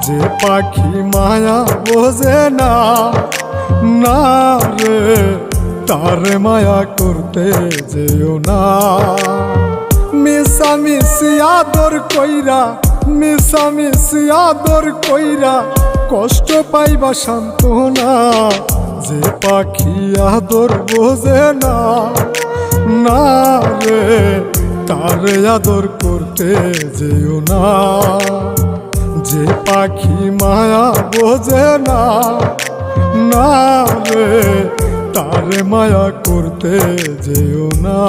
যে পাখি মায়া বোঝে না, না রে তারে মায়া করতে যেও না। মিশামিশি আদর কইরা, মিশামিশি আদর কইরা কষ্ট পাইবা সান্ত্বনা। যে পাখি আদর বোঝে না, না রে তারে আদর করতে যেও না। যে পাখি মায়া বোঝে না, না রে তারে মায়া করতে যেও না।